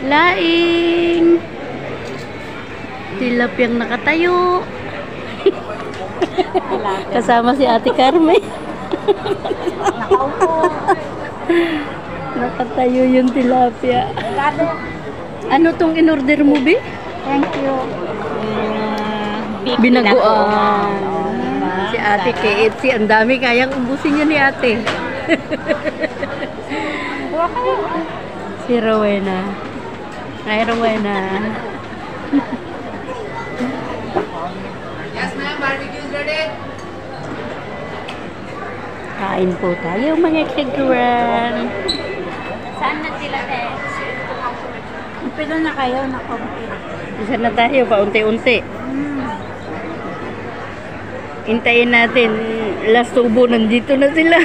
Laing. Tilapiyang nakatayo. Kasama si Ate Carmen. Nakaupo. Nakatayo yung tilapia. Ano tong in-order mo, Bi? Thank you. Binaguan. Si Ate KFC, ang dami kayang umbusin niya ni Ate. Si Rowena. Ay, Rowena. Yes, ma'am. Barbecue is ready. Kain po tayo mga kagruan. Saan na sila, te? Pila na kayo, nakompi. Isa na tayo, paunti-unti. Hintayin natin. Last tubo, nandito na sila.